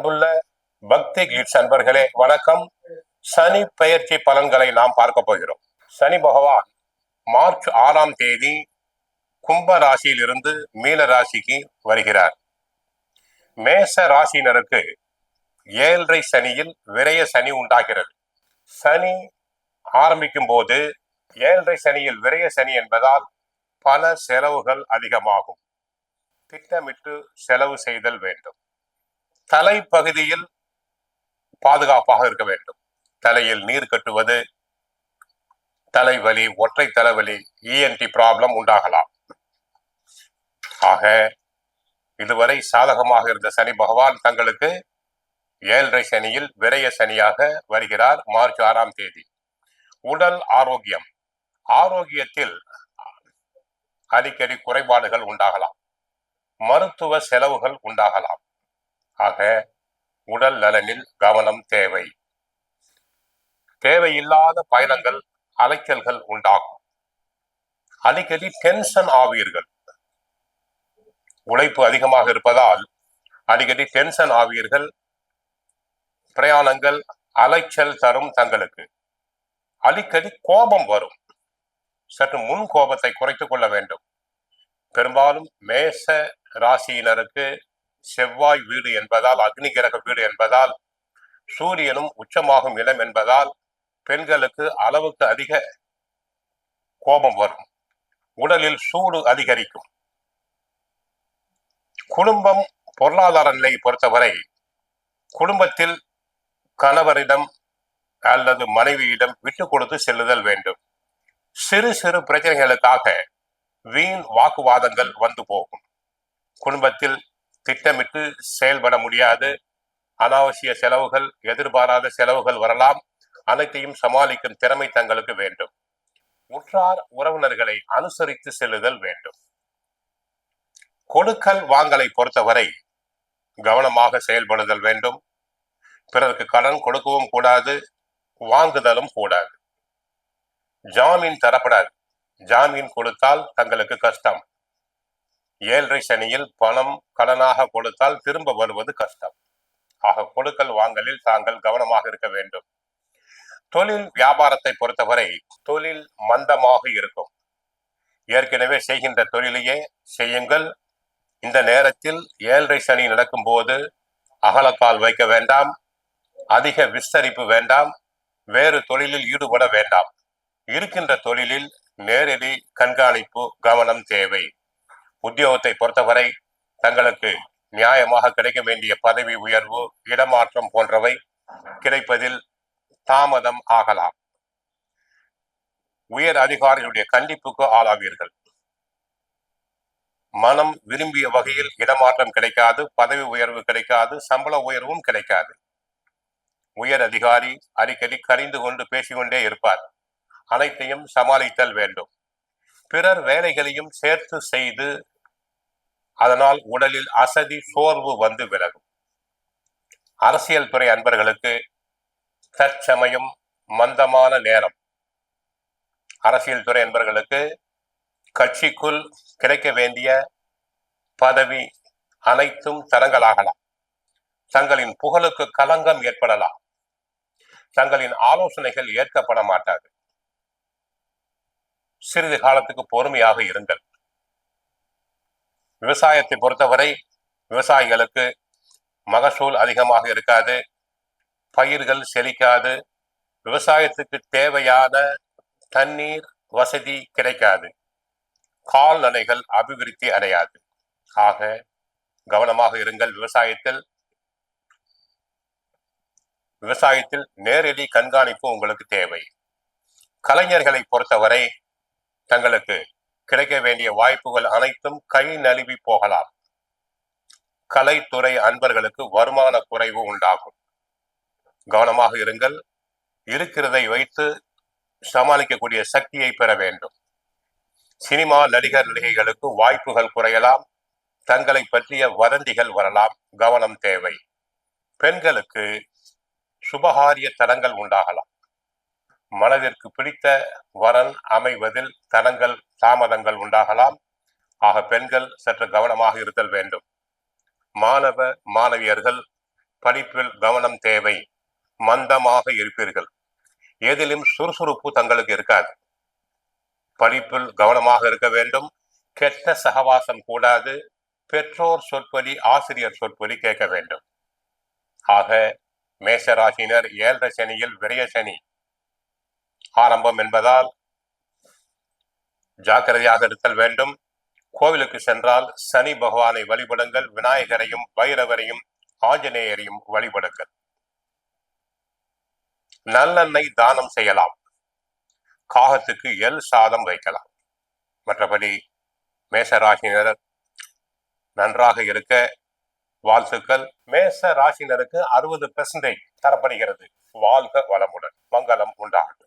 அன்புள்ள பக்தி கிளிட்ஸ் அன்பர்களே வணக்கம். சனி பெயர்ச்சி பலன்களை நாம் பார்க்க போகிறோம். சனி பகவான் மார்ச் 6ஆம் தேதி கும்ப ராசியில் இருந்து மீன ராசிக்கு வருகிறார். மேச ராசியினருக்கு 7.5 சனியில் விரய சனி உண்டாகிறது. சனி ஆரம்பிக்கும் போது 7.5 சனியில் விரய சனி என்பதால் பல செலவுகள் அதிகமாகும். திட்டமிட்டு செலவு செய்தல் வேண்டும். தலைப்பகுதியில் பாதுகாப்பாக இருக்க வேண்டும். தலையில் நீர் கட்டுவது, தலைவலி, ஒற்றை தலைவலி, இஎன்டி ப்ராப்ளம் உண்டாகலாம். ஆக இதுவரை சாதகமாக இருந்த சனி பகவான் தங்களுக்கு 7.5 சனியில் விரய சனியாக வருகிறார். மார்ச் 6ஆம் தேதி. உடல் ஆரோக்கியம், ஆரோக்கியத்தில் அடிக்கடி குறைபாடுகள் உண்டாகலாம். மருத்துவ செலவுகள் உண்டாகலாம். ஆக உடல் நலனில் கவனம் தேவை. தேவையில்லாத பயணங்கள், அலைச்சல்கள் உண்டாகும். அடிக்கடி டென்ஷன் ஆவீர்கள். உழைப்பு அதிகமாக இருப்பதால் அடிக்கடி டென்ஷன் ஆவீர்கள். பிரயாணங்கள் அலைச்சல் தரும். தங்களுக்கு அடிக்கடி கோபம் வரும். சற்று முன் கோபத்தை குறைத்துக் கொள்ள வேண்டும். பெரும்பாலும் மேச ராசியினருக்கு செவ்வாய் வீடு என்பதால், அக்னி கிரக வீடு என்பதால், சூரியனும் உச்சமாகும் இடம் என்பதால் பெண்களுக்கு அளவுக்கு அதிக கோபம் வரும். உடலில் சூடு அதிகரிக்கும். குடும்பம் பொருளாதார நிலையை பொறுத்தவரை குடும்பத்தில் கணவரிடம் அல்லது மனைவியிடம் விட்டு கொடுத்து செல்லுதல் வேண்டும். சிறு சிறு பிரச்சனைகளுக்காக வீண் வாக்குவாதங்கள் வந்து போகும். குடும்பத்தில் திட்டமிட்டு செயல்பட முடியாது. அனாவசிய செலவுகள், எதிர்பாராத செலவுகள் வரலாம். அனைத்தையும் சமாளிக்கும் திறமை தங்களுக்கு வேண்டும். உற்றார் உறவினர்களை அனுசரித்து செல்லுதல் வேண்டும். கொடுக்கல் வாங்கலை பொறுத்தவரை கவனமாக செயல்படுதல் வேண்டும். பிறருக்கு கடன் கொடுக்கவும் கூடாது, வாங்குதலும் கூடாது. ஜாமீன் தரப்படாது. ஜாமீன் கொடுத்தால் தங்களுக்கு கஷ்டம். 7.5 சனியில் பணம் கடனாக கொடுத்தால் திரும்ப வருவது கஷ்டம். ஆக கொடுக்கல் வாங்கலில் தாங்கள் கவனமாக இருக்க வேண்டும். தொழில் வியாபாரத்தை பொறுத்தவரை தொழில் மந்தமாக இருக்கும். ஏற்கனவே செய்கின்ற தொழிலையே செய்யுங்கள். இந்த நேரத்தில் 7.5 சனி நடக்கும் போது அகலக்கால் வைக்க வேண்டாம். அதிக விஸ்தரிப்பு வேண்டாம். வேறு தொழிலில் ஈடுபட வேண்டாம். இருக்கின்ற தொழிலில் நேரடி கண்காணிப்பு, கவனம் தேவை. உத்தியோகத்தை பொறுத்தவரை தங்களுக்கு நியாயமாக கிடைக்க வேண்டிய பதவி உயர்வு, இடமாற்றம் போன்றவை கிடைப்பதில் தாமதம் ஆகலாம். உயர் அதிகாரிகளுடைய கண்டிப்புக்கு ஆளாவீர்கள். மனம் விரும்பிய வகையில் இடமாற்றம் கிடைக்காது, பதவி உயர்வு கிடைக்காது, சம்பள உயர்வும் கிடைக்காது. உயர் அதிகாரி அடிக்கடி கரிந்து கொண்டு பேசிக்கொண்டே இருப்பார். அனைத்தையும் சமாளித்தல் வேண்டும். பிறர் வேலைகளையும் சேர்த்து செய்து அதனால் உடலில் அசதி, சோர்வு வந்து விலகும். அரசியல் துறை அன்பர்களுக்கு தற்சமயம் மந்தமான நேரம். அரசியல் துறை அன்பர்களுக்கு கட்சிக்குள் கிடைக்க வேண்டிய பதவி அனைத்தும் தரங்களாகலாம். தங்களின் புகழுக்கு களங்கம் ஏற்படலாம். தங்களின் ஆலோசனைகள் ஏற்கப்பட மாட்டாது. சிறிது காலத்துக்கு பொறுமையாக இருங்கள். விவசாயத்தை பொறுத்தவரை விவசாயிகளுக்கு மகசூல் அதிகமாக இருக்காது. பயிர்கள் செழிக்காது. விவசாயத்துக்கு தேவையான தண்ணீர் வசதி கிடைக்காது. கால்நடைகள் அபிவிருத்தி அடையாது. ஆக கவனமாக இருங்கள். விவசாயத்தில் நேரடி கண்காணிப்பு உங்களுக்கு தேவை. கலைஞர்களை பொறுத்தவரை தங்களுக்கு கிடைக்க வேண்டிய வாய்ப்புகள் அனைத்தும் கை நழுவி போகலாம். கலைத்துறை அன்பர்களுக்கு வருமான குறைவு உண்டாகும். கவனமாக இருங்கள். இருக்கிறதை வைத்து சமாளிக்கக்கூடிய சக்தியை பெற வேண்டும். சினிமா நடிகர் நடிகைகளுக்கு வாய்ப்புகள் குறையலாம். தங்களை பற்றிய வதந்திகள் வரலாம். கவனம் தேவை. பெண்களுக்கு சுபகாரிய தடங்கள் உண்டாகலாம். மனதிற்கு பிடித்த வரன் அமைவதில் தடங்கள், தாமதங்கள் உண்டாகலாம். ஆக பெண்கள் சற்று கவனமாக இருத்தல் வேண்டும். மாணவ மாணவியர்கள் படிப்பில் கவனம் தேவை. மந்தமாக இருப்பீர்கள். எதிலும் சுறுசுறுப்பு தங்களுக்கு இருக்காது. படிப்பில் கவனமாக இருக்க வேண்டும். கெட்ட சகவாசம் கூடாது. பெற்றோர் சொற்பொழி, ஆசிரியர் சொற்பொழி கேட்க வேண்டும். ஆக மேஷராசினர் 7 சனியில் விரய சனி ஆரம்பம் என்பதால் ஜாக்கிரதையாக இருத்தல் வேண்டும். கோவிலுக்கு சென்றால் சனி பகவானை வழிபடுங்கள். விநாயகரையும் பைரவரையும் ஆஞ்சநேயரையும் வழிபடுங்கள். நல்லெண்ணெய் தானம் செய்யலாம். காகத்துக்கு எள் சாதம் வைக்கலாம். மற்றபடி மேஷராசினர் நன்றாக இருக்க வாழ்த்துக்கள். மேஷ ராசினருக்கு 60% தரப்படுகிறது. வாழ்க வளமுடன். மங்களம் உண்டாகட்டும்.